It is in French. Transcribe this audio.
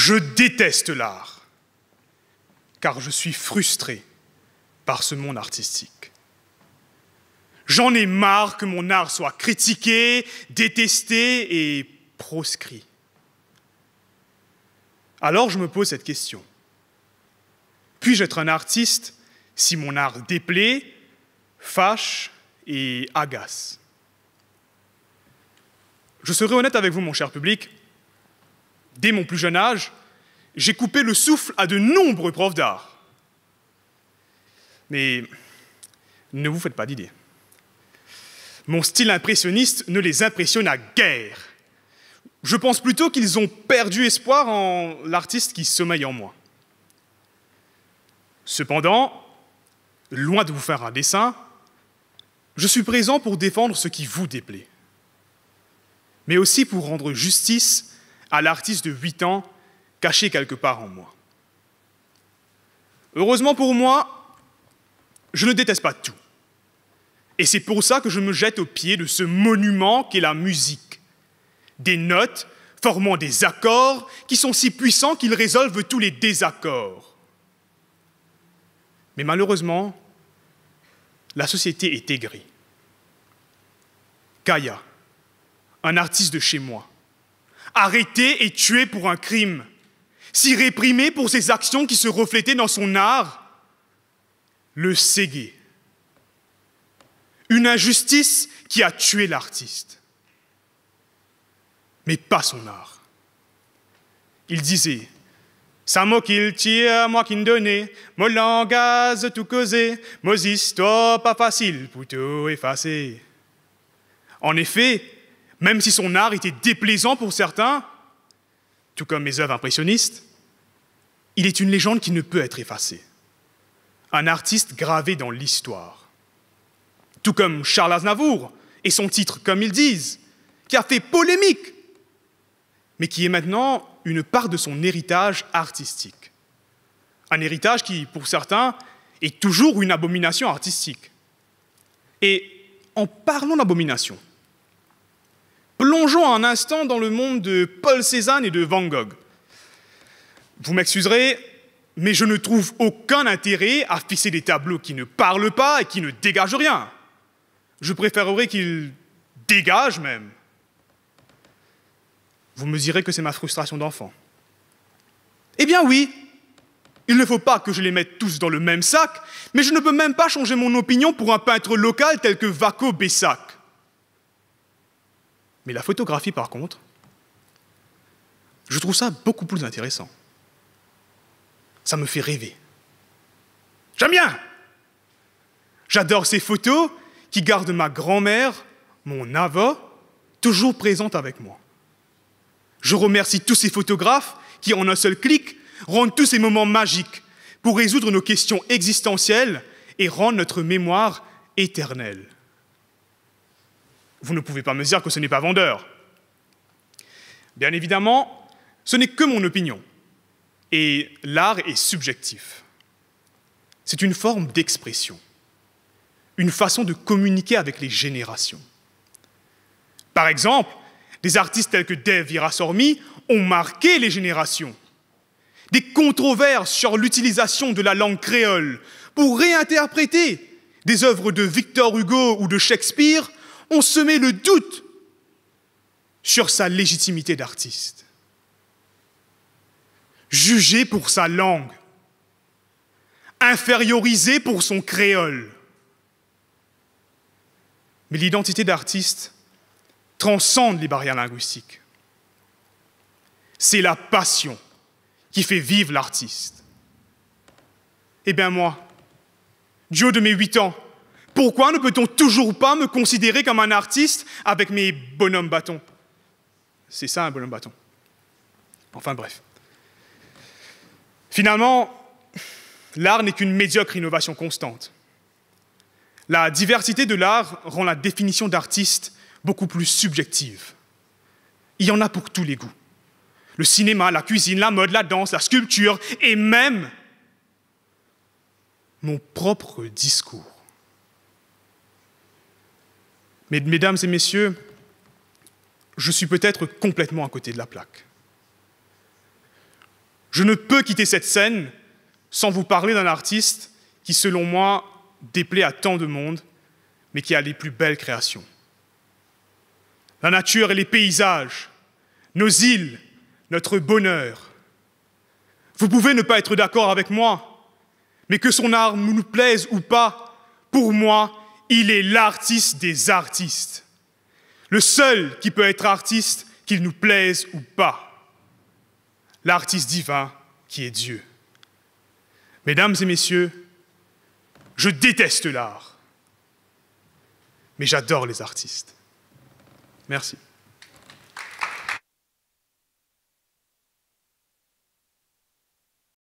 Je déteste l'art, car je suis frustré par ce monde artistique. J'en ai marre que mon art soit critiqué, détesté et proscrit. Alors je me pose cette question. Puis-je être un artiste si mon art déplaît, fâche et agace? Je serai honnête avec vous, mon cher public. Dès mon plus jeune âge, j'ai coupé le souffle à de nombreux profs d'art. Mais ne vous faites pas d'idées. Mon style impressionniste ne les impressionna guère. Je pense plutôt qu'ils ont perdu espoir en l'artiste qui sommeille en moi. Cependant, loin de vous faire un dessin, je suis présent pour défendre ce qui vous déplaît, mais aussi pour rendre justice à l'artiste de 8 ans caché quelque part en moi. Heureusement pour moi, je ne déteste pas tout. Et c'est pour ça que je me jette au pied de ce monument qu'est la musique. Des notes formant des accords qui sont si puissants qu'ils résolvent tous les désaccords. Mais malheureusement, la société est aigrie. Kaya, un artiste de chez moi, arrêté et tué pour un crime, si réprimé pour ses actions qui se reflétaient dans son art, le ségué. Une injustice qui a tué l'artiste. Mais pas son art. Il disait « Ça moi qu'il tire, moi qui me donnais, mon langage tout causé, mon histoire pas facile pour tout effacer. » En effet, même si son art était déplaisant pour certains, tout comme mes œuvres impressionnistes, il est une légende qui ne peut être effacée. Un artiste gravé dans l'histoire. Tout comme Charles Aznavour et son titre « Comme ils disent », qui a fait polémique, mais qui est maintenant une part de son héritage artistique. Un héritage qui, pour certains, est toujours une abomination artistique. Et en parlant d'abomination, plongeons un instant dans le monde de Paul Cézanne et de Van Gogh. Vous m'excuserez, mais je ne trouve aucun intérêt à fixer des tableaux qui ne parlent pas et qui ne dégagent rien. Je préférerais qu'ils dégagent même. Vous me direz que c'est ma frustration d'enfant. Eh bien oui, il ne faut pas que je les mette tous dans le même sac, mais je ne peux même pas changer mon opinion pour un peintre local tel que Vaco Bessac. Mais la photographie, par contre, je trouve ça beaucoup plus intéressant. Ça me fait rêver. J'aime bien. J'adore ces photos qui gardent ma grand-mère, mon ava, toujours présente avec moi. Je remercie tous ces photographes qui, en un seul clic, rendent tous ces moments magiques pour résoudre nos questions existentielles et rendre notre mémoire éternelle. Vous ne pouvez pas me dire que ce n'est pas vendeur. Bien évidemment, ce n'est que mon opinion. Et l'art est subjectif. C'est une forme d'expression, une façon de communiquer avec les générations. Par exemple, des artistes tels que Dave Virassormi ont marqué les générations. Des controverses sur l'utilisation de la langue créole pour réinterpréter des œuvres de Victor Hugo ou de Shakespeare ont semé le doute sur sa légitimité d'artiste. Jugé pour sa langue, infériorisé pour son créole. Mais l'identité d'artiste transcende les barrières linguistiques. C'est la passion qui fait vivre l'artiste. Eh bien moi, du haut de mes 8 ans, pourquoi ne peut-on toujours pas me considérer comme un artiste avec mes bonhommes bâtons? C'est ça un bonhomme bâton. Enfin bref. Finalement, l'art n'est qu'une médiocre innovation constante. La diversité de l'art rend la définition d'artiste beaucoup plus subjective. Il y en a pour tous les goûts. Le cinéma, la cuisine, la mode, la danse, la sculpture et même mon propre discours. Mais, mesdames et messieurs, je suis peut-être complètement à côté de la plaque. Je ne peux quitter cette scène sans vous parler d'un artiste qui, selon moi, déplaît à tant de monde, mais qui a les plus belles créations. La nature et les paysages, nos îles, notre bonheur. Vous pouvez ne pas être d'accord avec moi, mais que son art nous plaise ou pas, pour moi, il est l'artiste des artistes. Le seul qui peut être artiste, qu'il nous plaise ou pas. L'artiste divin qui est Dieu. Mesdames et messieurs, je déteste l'art, mais j'adore les artistes. Merci.